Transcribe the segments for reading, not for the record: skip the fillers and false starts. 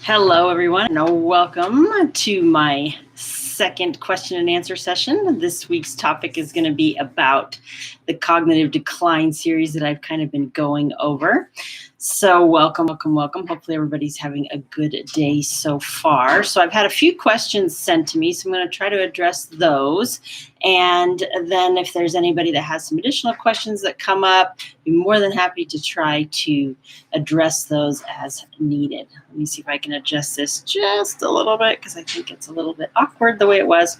Hello, everyone, and welcome to my second question and answer session. This week's topic is going to be about the cognitive decline series that I've kind of been going over. So welcome. Hopefully everybody's having a good day so far. So I've had a few questions sent to me, so I'm going to try to address those. And then if there's anybody that has some additional questions that come up, I'd be more than happy to try to address those as needed. Let me see if I can adjust this just a little bit because I think it's a little bit awkward the way it was.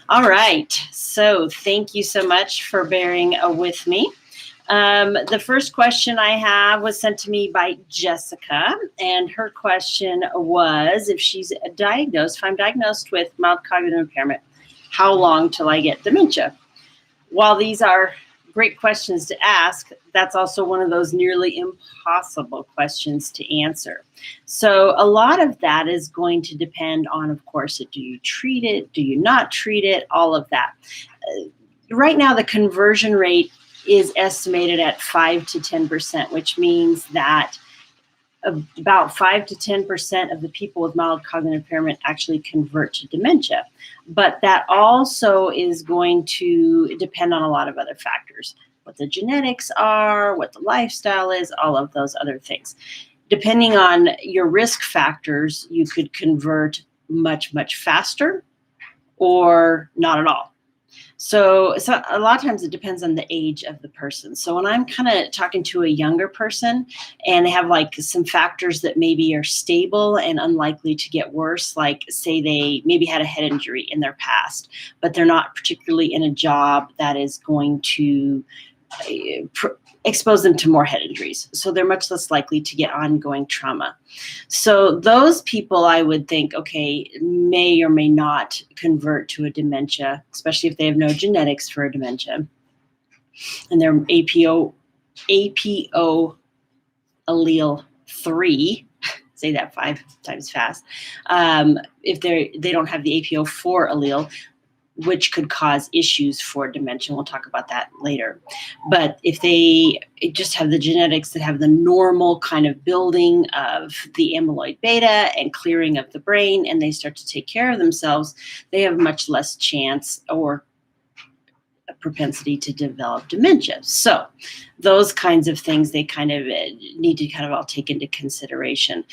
All right, so thank you so much for bearing with me. The first question I have was sent to me by Jessica, and her question was, if I'm diagnosed with mild cognitive impairment, how long till I get dementia? While these are great questions to ask, that's also one of those nearly impossible questions to answer. So a lot of that is going to depend on, of course, do you treat it? Do you not treat it? All of that. Right now, the conversion rate is estimated at 5 to 10%, which means that about 5 to 10% of the people with mild cognitive impairment actually convert to dementia. But that also is going to depend on a lot of other factors, what the genetics are, what the lifestyle is, all of those other things. Depending on your risk factors, you could convert much, much faster or not at all. So a lot of times it depends on the age of the person. So when I'm kind of talking to a younger person and they have like some factors that maybe are stable and unlikely to get worse, like say they maybe had a head injury in their past, but they're not particularly in a job that is going to expose them to more head injuries. So they're much less likely to get ongoing trauma. So those people, I would think, okay, may or may not convert to a dementia, especially if they have no genetics for a dementia. And they're APO allele 3, say that 5 times fast. If they don't have the APO4 allele, which could cause issues for dementia. We'll talk about that later. But if they just have the genetics that have the normal kind of building of the amyloid beta and clearing of the brain, and they start to take care of themselves, they have much less chance or a propensity to develop dementia. So those kinds of things they kind of need to kind of all take into consideration.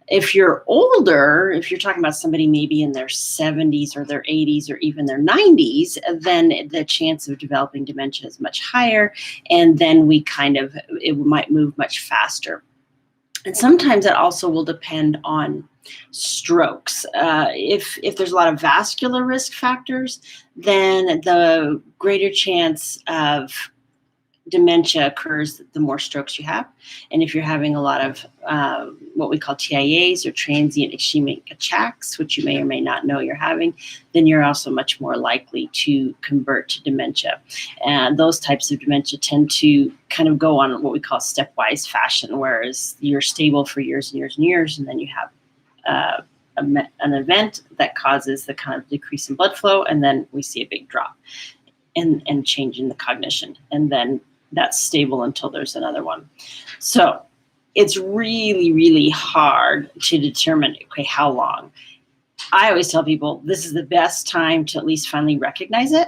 If you're older, if you're talking about somebody maybe in their 70s or their 80s or even their 90s, then the chance of developing dementia is much higher. And then it might move much faster. And sometimes it also will depend on strokes. If there's a lot of vascular risk factors, then the greater chance of dementia occurs the more strokes you have. And if you're having a lot of what we call TIAs or transient ischemic attacks, which you may or may not know you're having, then you're also much more likely to convert to dementia. And those types of dementia tend to kind of go on what we call stepwise fashion, whereas you're stable for years and years and years, and then you have an event that causes the kind of decrease in blood flow, and then we see a big drop and change in the cognition. And then that's stable until there's another one. So it's really, really hard to determine, okay, how long. I always tell people this is the best time to at least finally recognize it.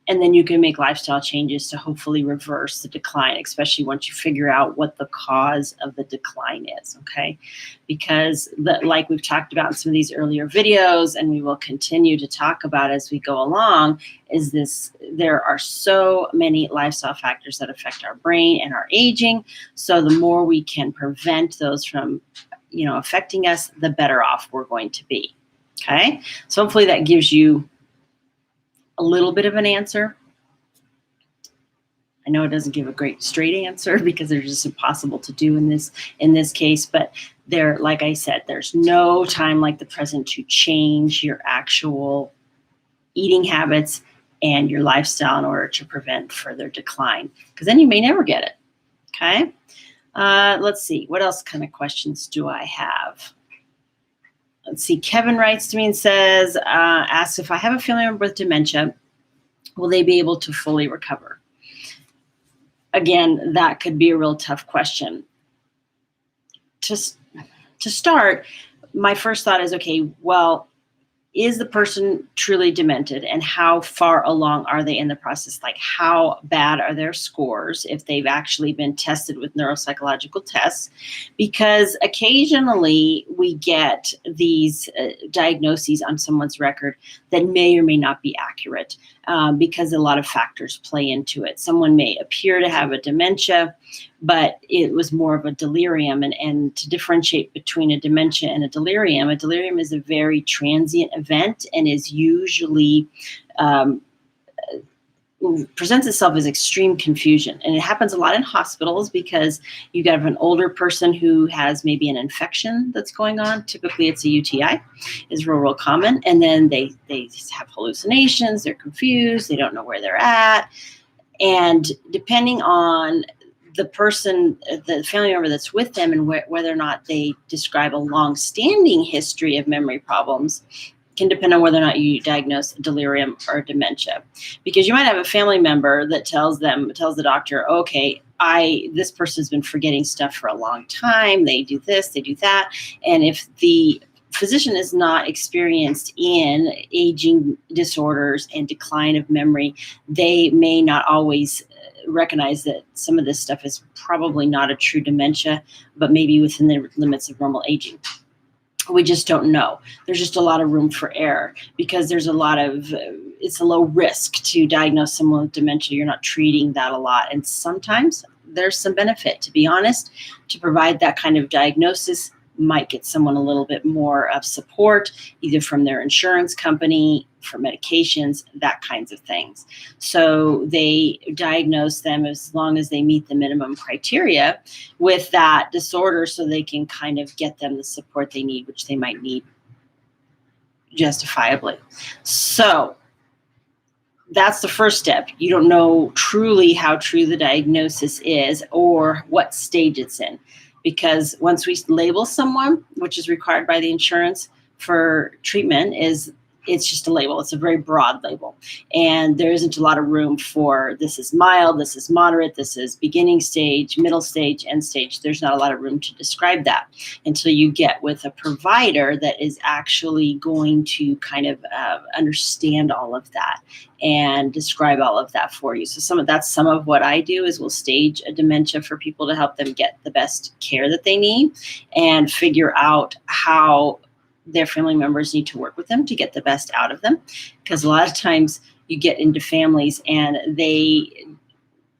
And then you can make lifestyle changes to hopefully reverse the decline, especially once you figure out what the cause of the decline is, okay? Because like we've talked about in some of these earlier videos, and we will continue to talk about as we go along, there are so many lifestyle factors that affect our brain and our aging. So the more we can prevent those from, affecting us, the better off we're going to be, okay? So hopefully that gives you a little bit of an answer. I know it doesn't give a great straight answer because they're just impossible to do in this case, but like I said, there's no time like the present to change your actual eating habits and your lifestyle in order to prevent further decline, because then you may never get it, okay? Let's see, what else kind of questions do I have? Let's see, Kevin writes to me and says, asks if I have a family member with dementia, will they be able to fully recover? Again, that could be a real tough question. To start, my first thought is, okay, well, is the person truly demented, and how far along are they in the process? Like, how bad are their scores if they've actually been tested with neuropsychological tests? Because occasionally we get these diagnoses on someone's record that may or may not be accurate, because a lot of factors play into it. Someone may appear to have a dementia, but it was more of a delirium. And to differentiate between a dementia and a delirium is a very transient event and is usually presents itself as extreme confusion. And it happens a lot in hospitals because you have an older person who has maybe an infection that's going on. Typically it's a UTI, is real common. And then they have hallucinations, they're confused, they don't know where they're at. And depending on the person, the family member that's with them, and whether or not they describe a long-standing history of memory problems, can depend on whether or not you diagnose delirium or dementia. Because you might have a family member that tells the doctor, okay, this person's been forgetting stuff for a long time. They do this, they do that. And if the physician is not experienced in aging disorders and decline of memory, they may not always recognize that some of this stuff is probably not a true dementia, but maybe within the limits of normal aging. We just don't know. There's just a lot of room for error because there's it's a low risk to diagnose someone with dementia. You're not treating that a lot. And sometimes there's some benefit, to be honest, to provide that kind of diagnosis. Might get someone a little bit more of support, either from their insurance company, for medications, that kinds of things. So they diagnose them as long as they meet the minimum criteria with that disorder, so they can kind of get them the support they need, which they might need justifiably. So that's the first step. You don't know truly how true the diagnosis is or what stage it's in. Because once we label someone, which is required by the insurance for treatment, it's just a label. It's a very broad label. And there isn't a lot of room for this is mild, this is moderate, this is beginning stage, middle stage, end stage. There's not a lot of room to describe that until you get with a provider that is actually going to kind of understand all of that and describe all of that for you. So that's some of what I do is we'll stage a dementia for people to help them get the best care that they need and figure out how their family members need to work with them to get the best out of them. Because a lot of times you get into families and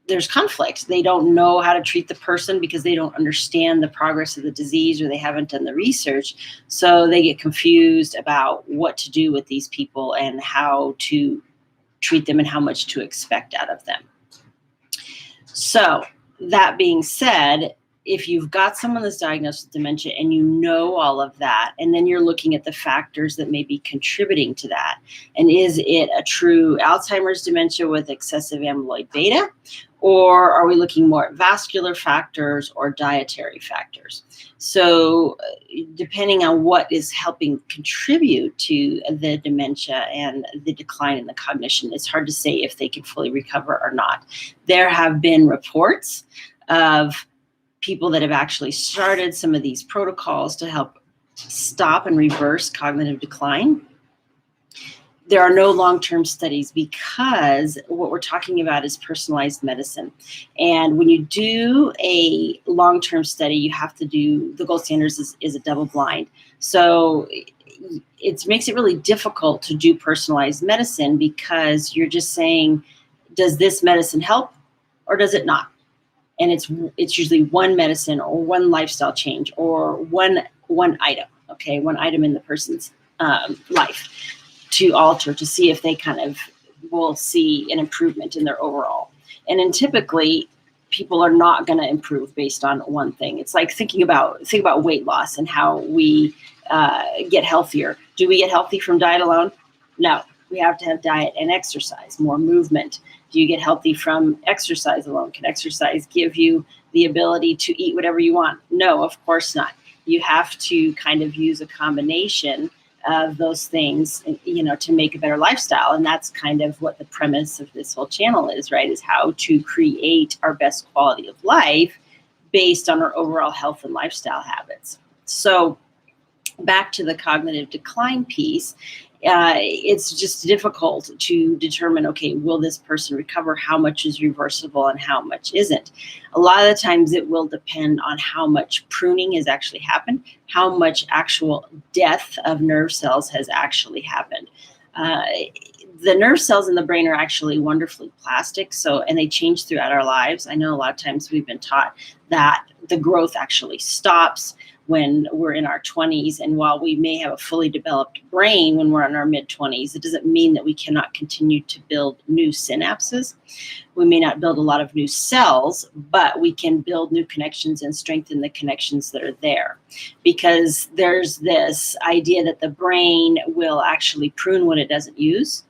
there's conflict. They don't know how to treat the person because they don't understand the progress of the disease or they haven't done the research. So they get confused about what to do with these people and how to treat them and how much to expect out of them. So that being said, if you've got someone that's diagnosed with dementia and you know all of that, and then you're looking at the factors that may be contributing to that, and is it a true Alzheimer's dementia with excessive amyloid beta, or are we looking more at vascular factors or dietary factors? So depending on what is helping contribute to the dementia and the decline in the cognition, it's hard to say if they can fully recover or not. There have been reports of people that have actually started some of these protocols to help stop and reverse cognitive decline. There are no long-term studies because what we're talking about is personalized medicine. And when you do a long-term study, you have to do, the gold standard is a double blind. So it makes it really difficult to do personalized medicine because you're just saying, does this medicine help or does it not? And it's usually one medicine or one lifestyle change or one item, okay, one item in the person's life to alter to see if they kind of will see an improvement in their overall. And then typically people are not going to improve based on one thing. It's like think about weight loss and how we get healthier. Do we get healthy from diet alone? No, we have to have diet and exercise, more movement. Do you get healthy from exercise alone? Can exercise give you the ability to eat whatever you want? No, of course not. You have to kind of use a combination of those things, to make a better lifestyle. And that's kind of what the premise of this whole channel is, right? Is how to create our best quality of life based on our overall health and lifestyle habits. So back to the cognitive decline piece, it's just difficult to determine, okay, will this person recover? How much is reversible and how much isn't? A lot of the times it will depend on how much pruning has actually happened, how much actual death of nerve cells has actually happened. The nerve cells in the brain are actually wonderfully plastic, and they change throughout our lives. I know a lot of times we've been taught that the growth actually stops when we're in our 20s. And while we may have a fully developed brain when we're in our mid-20s, it doesn't mean that we cannot continue to build new synapses. We may not build a lot of new cells, but we can build new connections and strengthen the connections that are there. Because there's this idea that the brain will actually prune what it doesn't use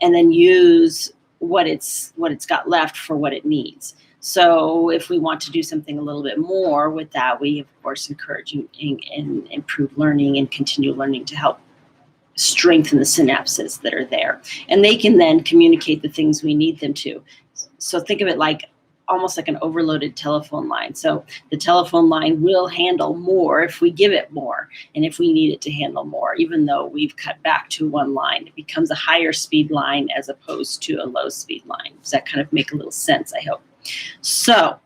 and then use what it's got left for what it needs. So if we want to do something a little bit more with that, we, of course, encourage and improve learning and continue learning to help strengthen the synapses that are there. And they can then communicate the things we need them to. So think of it like almost like an overloaded telephone line. So the telephone line will handle more if we give it more and if we need it to handle more, even though we've cut back to one line. It becomes a higher speed line as opposed to a low speed line. Does that kind of make a little sense, I hope? So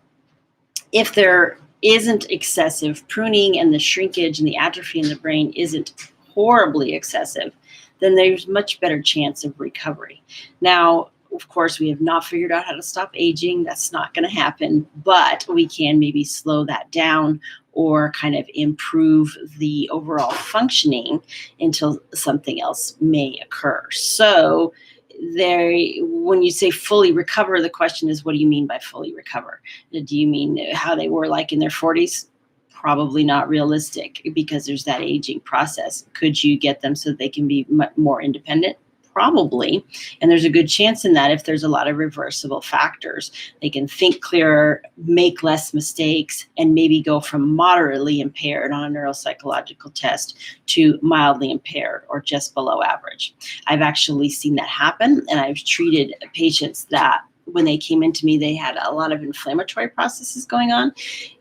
if there isn't excessive pruning and the shrinkage and the atrophy in the brain isn't horribly excessive, then there's much better chance of recovery. Now, of course, we have not figured out how to stop aging. That's not going to happen, but we can maybe slow that down or kind of improve the overall functioning until something else may occur. So when you say fully recover, the question is, what do you mean by fully recover? Do you mean how they were like in their 40s? Probably not realistic because there's that aging process. Could you get them so they can be more independent? Probably. And there's a good chance in that if there's a lot of reversible factors. They can think clearer, make less mistakes, and maybe go from moderately impaired on a neuropsychological test to mildly impaired or just below average. I've actually seen that happen, and I've treated patients that when they came into me, they had a lot of inflammatory processes going on,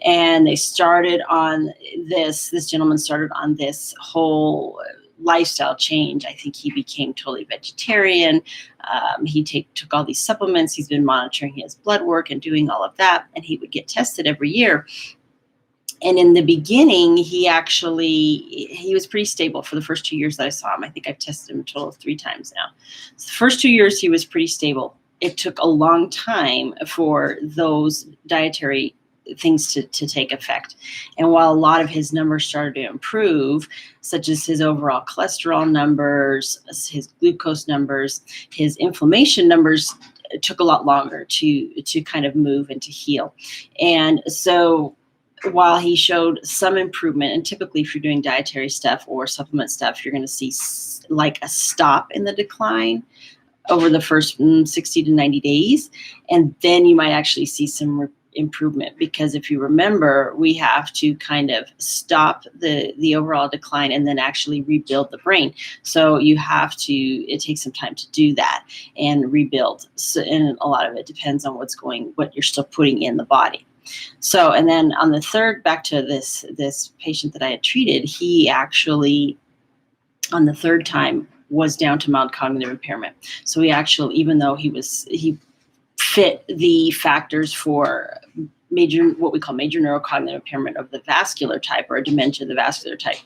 and they started on this gentleman started on this whole lifestyle change. I think he became totally vegetarian. He took all these supplements. He's been monitoring his blood work and doing all of that, and he would get tested every year. And in the beginning, he was pretty stable for the first 2 years that I saw him. I think I've tested him a total of 3 times now. So the first 2 years, he was pretty stable. It took a long time for those dietary things to take effect. And while a lot of his numbers started to improve, such as his overall cholesterol numbers, his glucose numbers, his inflammation numbers, it took a lot longer to kind of move and to heal. And so while he showed some improvement, and typically if you're doing dietary stuff or supplement stuff, you're going to see like a stop in the decline over the first 60 to 90 days. And then you might actually see some improvement, because if you remember, we have to kind of stop the overall decline and then actually rebuild the brain. So it takes some time to do that and rebuild. So, and a lot of it depends on what you're still putting in the body. So, and then on the third, back to this patient that I had treated, he actually, on the third time, was down to mild cognitive impairment. So he actually, even though he fit the factors for what we call major neurocognitive impairment of the vascular type, or a dementia of the vascular type,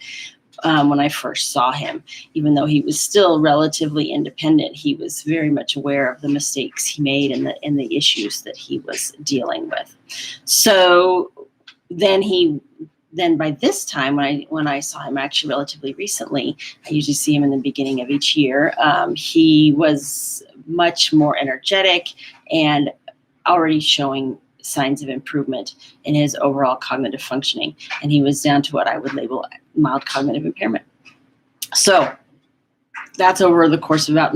when I first saw him, even though he was still relatively independent, he was very much aware of the mistakes he made and the issues that he was dealing with. So then by this time, when I saw him actually relatively recently, I usually see him in the beginning of each year, he was much more energetic and already showing signs of improvement in his overall cognitive functioning. And he was down to what I would label mild cognitive impairment. So that's over the course of about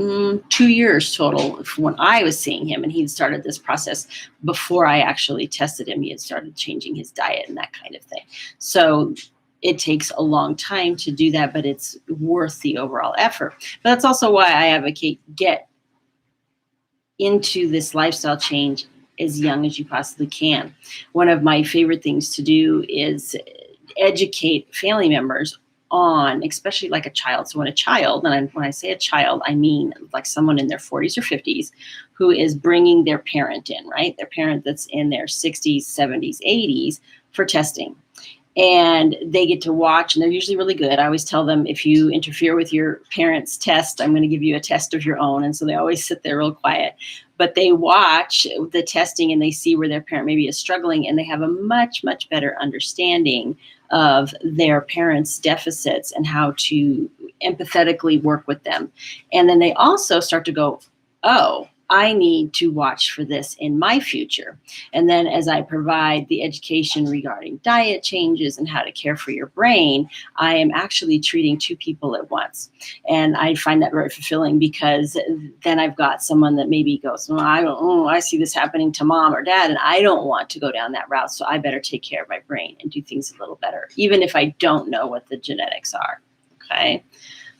2 years total from when I was seeing him. And he started this process before I actually tested him. He had started changing his diet and that kind of thing. So it takes a long time to do that, but it's worth the overall effort. But that's also why I advocate get into this lifestyle change as young as you possibly can. One of my favorite things to do is educate family members on, especially like a child. So when a child, and when I say a child, I mean like someone in their 40s or 50s who is bringing their parent in, right? Their parent that's in their 60s, 70s, 80s for testing. And they get to watch, and they're usually really good. I always tell them, if you interfere with your parents' test, I'm going to give you a test of your own. And so they always sit there real quiet. But they watch the testing and they see where their parent maybe is struggling, and they have a much, much better understanding of their parents' deficits and how to empathetically work with them. And then they also start to go, oh, I need to watch for this in my future. And then as I provide the education regarding diet changes and how to care for your brain, I am actually treating two people at once. And I find that very fulfilling, because then I've got someone that maybe goes, well, I see this happening to mom or dad, and I don't want to go down that route. So I better take care of my brain and do things a little better, even if I don't know what the genetics are. Okay.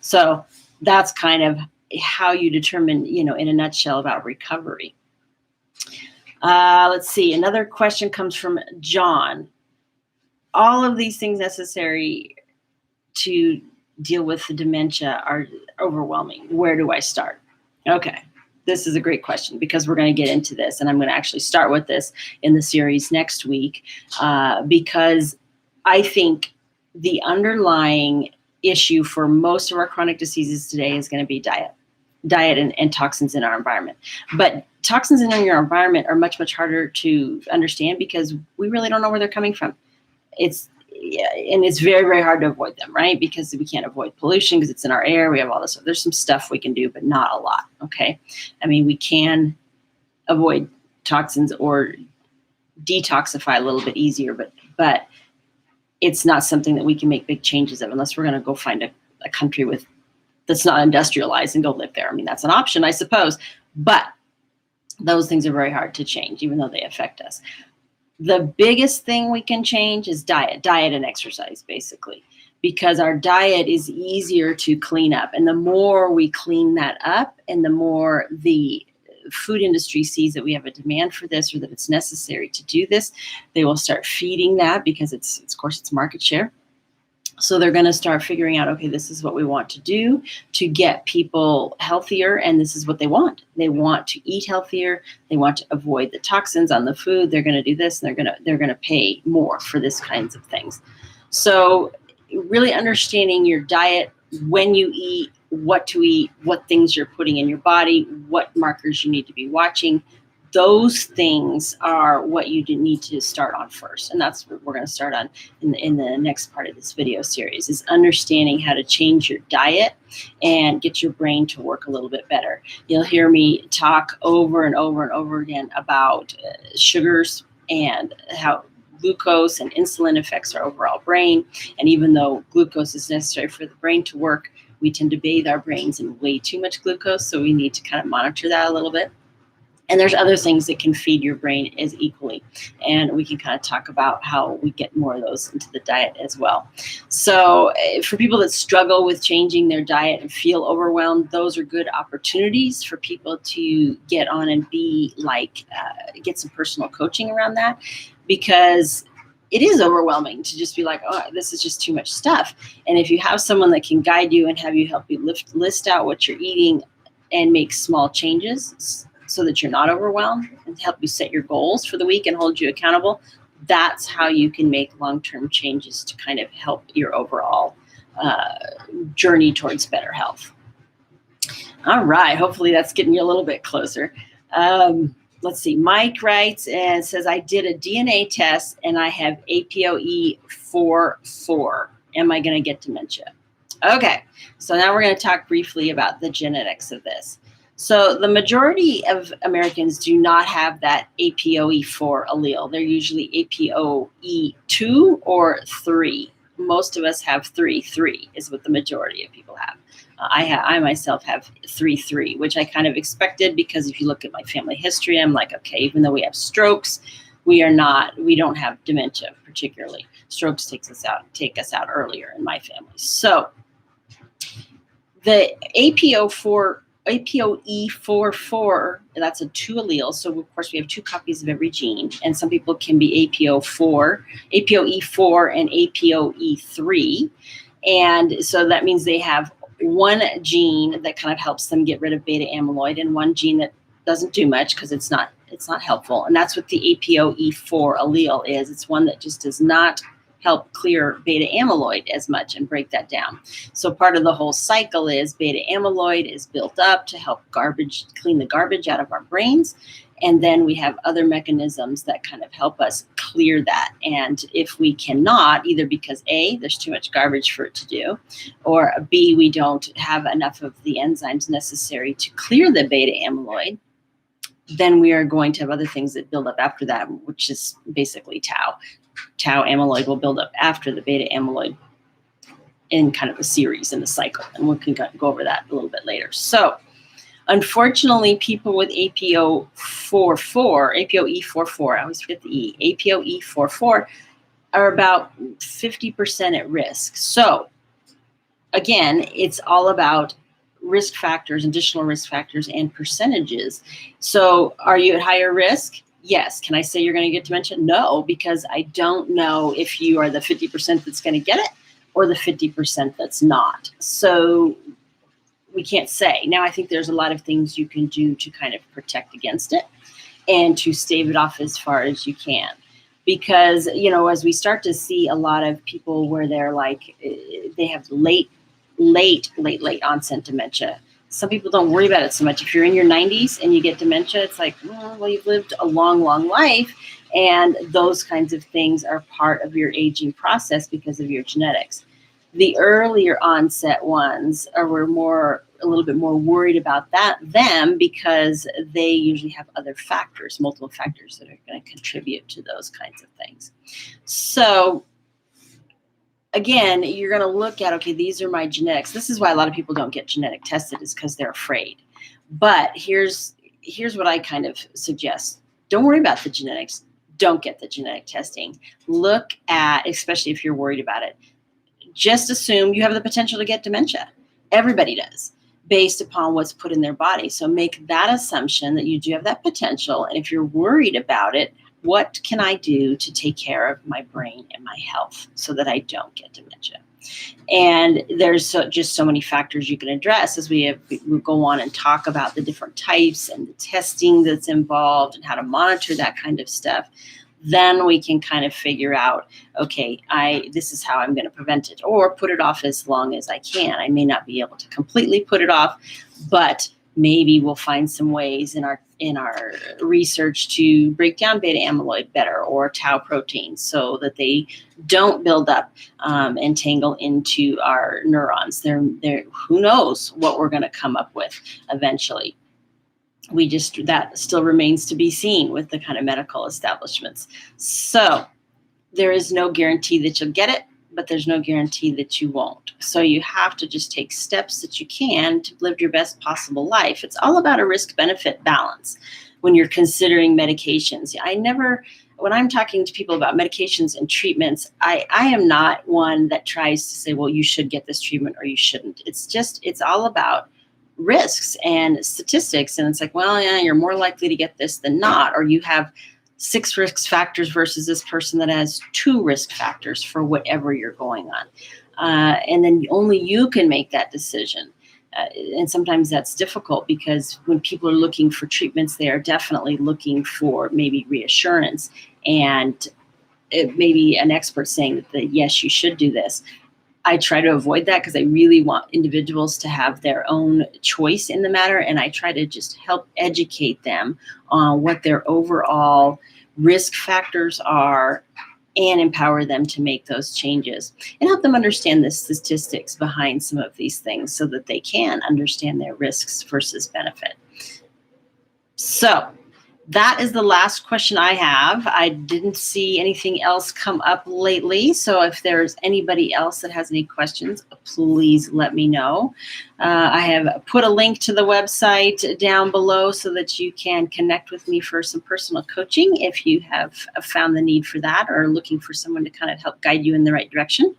So that's kind of how you determine, in a nutshell, about recovery. Let's see. Another question comes from John. All of these things necessary to deal with the dementia are overwhelming. Where do I start? Okay. This is a great question, because we're going to get into this, and I'm going to actually start with this in the series next week, because I think the underlying issue for most of our chronic diseases today is going to be diet and toxins in our environment. But toxins in your environment are much, much harder to understand, because we really don't know where they're coming from. It's very, very hard to avoid them, right? Because we can't avoid pollution because it's in our air. We have all this. There's some stuff we can do, but not a lot. Okay. I mean, we can avoid toxins or detoxify a little bit easier, but it's not something that we can make big changes of unless we're going to go find a country that's not industrialized and go live there. I mean, that's an option, I suppose, but those things are very hard to change, even though they affect us. The biggest thing we can change is diet and exercise, basically, because our diet is easier to clean up. And the more we clean that up, and the more the food industry sees that we have a demand for this, or that it's necessary to do this, they will start feeding that, because of course it's market share. So they're going to start figuring out, okay, this is what we want to do to get people healthier, and this is what they want. They want to eat healthier. They want to avoid the toxins on the food. They're going to do this, and they're going to pay more for this kinds of things. So really understanding your diet, when you eat, what to eat, what things you're putting in your body, what markers you need to be watching. Those things are what you need to start on first. And that's what we're going to start on in the next part of this video series, is understanding how to change your diet and get your brain to work a little bit better. You'll hear me talk over and over and over again about sugars and how glucose and insulin affects our overall brain. And even though glucose is necessary for the brain to work, we tend to bathe our brains in way too much glucose. So we need to kind of monitor that a little bit. And there's other things that can feed your brain as equally. And we can kind of talk about how we get more of those into the diet as well. So for people that struggle with changing their diet and feel overwhelmed, those are good opportunities for people to get on and be like, get some personal coaching around that, because it is overwhelming to just be like, oh, this is just too much stuff. And if you have someone that can guide you and have you help you list out what you're eating and make small changes so that you're not overwhelmed, and help you set your goals for the week and hold you accountable, that's how you can make long-term changes to kind of help your overall journey towards better health. All right. Hopefully that's getting you a little bit closer. Let's see. Mike writes and says, I did a DNA test and I have APOE44. Am I going to get dementia? Okay. So now we're going to talk briefly about the genetics of this. So the majority of Americans do not have that APOE4 allele. They're usually APOE2 or 3. Most of us have 3 is what the majority of people have. I myself have 3, which I kind of expected, because if you look at my family history, I'm like, okay, even though we have strokes, we don't have dementia particularly. Strokes take us out earlier in my family. So the APOE44, that's a 2 allele. So of course we have 2 copies of every gene, and some people can be APOE4 and APOE3. And so that means they have one gene that kind of helps them get rid of beta amyloid and one gene that doesn't do much because it's not helpful. And that's what the APOE4 allele is. It's one that just does not help clear beta amyloid as much and break that down. So part of the whole cycle is beta amyloid is built up to help clean the garbage out of our brains. And then we have other mechanisms that kind of help us clear that. And if we cannot, either because A, there's too much garbage for it to do, or B, we don't have enough of the enzymes necessary to clear the beta amyloid, then we are going to have other things that build up after that, which is basically tau. Tau amyloid will build up after the beta amyloid in kind of a series in the cycle. And we can go over that a little bit later. So unfortunately, people with APOE44, I always forget the E, APOE44 are about 50% at risk. So again, it's all about risk factors, additional risk factors, and percentages. So are you at higher risk? Yes. Can I say you're going to get dementia? No, because I don't know if you are the 50% that's going to get it or the 50% that's not. So we can't say. Now, I think there's a lot of things you can do to kind of protect against it and to stave it off as far as you can. Because, you know, as we start to see a lot of people where they're like, they have late onset dementia. Some people don't worry about it so much. If you're in your 90s and you get dementia, it's like, well, you've lived a long life. And those kinds of things are part of your aging process because of your genetics. The earlier onset ones we're a little bit more worried about them because they usually have other factors, multiple factors that are going to contribute to those kinds of things. So again, you're going to look at, okay, these are my genetics. This is why a lot of people don't get genetic tested, is because they're afraid. But here's what I kind of suggest. Don't worry about the genetics. Don't get the genetic testing. Look at, especially if you're worried about it, just assume you have the potential to get dementia. Everybody does, based upon what's put in their body. So make that assumption that you do have that potential. And if you're worried about it, what can I do to take care of my brain and my health so that I don't get dementia? And there's just so many factors you can address as we go on and talk about the different types and the testing that's involved and how to monitor that kind of stuff. Then we can kind of figure out, okay, this is how I'm going to prevent it, or put it off as long as I can. I may not be able to completely put it off, but maybe we'll find some ways in our research to break down beta amyloid better, or tau proteins, so that they don't build up and tangle into our neurons. Who knows what we're going to come up with eventually. That still remains to be seen with the kind of medical establishments. So there is no guarantee that you'll get it, but there's no guarantee that you won't. So you have to just take steps that you can to live your best possible life. It's all about a risk-benefit balance when you're considering medications. When I'm talking to people about medications and treatments, I am not one that tries to say, well, you should get this treatment or you shouldn't. It's all about risks and statistics. And it's like, well, yeah, you're more likely to get this than not, or you have 6 risk factors versus this person that has 2 risk factors for whatever you're going on. And then only you can make that decision. And sometimes that's difficult because when people are looking for treatments, they are definitely looking for maybe reassurance and maybe an expert saying that, yes, you should do this. I try to avoid that because I really want individuals to have their own choice in the matter. And I try to just help educate them on what their overall risk factors are and empower them to make those changes and help them understand the statistics behind some of these things so that they can understand their risks versus benefit. So that is the last question I have. I didn't see anything else come up lately. So if there's anybody else that has any questions, please let me know. I have put a link to the website down below so that you can connect with me for some personal coaching if you have found the need for that or looking for someone to kind of help guide you in the right direction.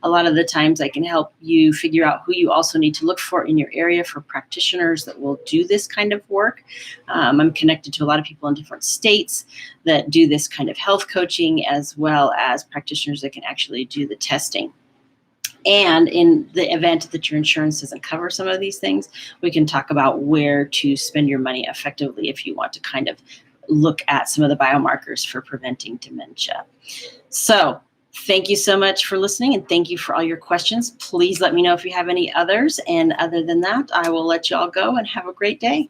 A lot of the times I can help you figure out who you also need to look for in your area for practitioners that will do this kind of work. I'm connected to a lot of people in different states that do this kind of health coaching, as well as practitioners that can actually do the testing. And in the event that your insurance doesn't cover some of these things, we can talk about where to spend your money effectively if you want to kind of look at some of the biomarkers for preventing dementia. So thank you so much for listening, and thank you for all your questions. Please let me know if you have any others. And other than that, I will let you all go and have a great day.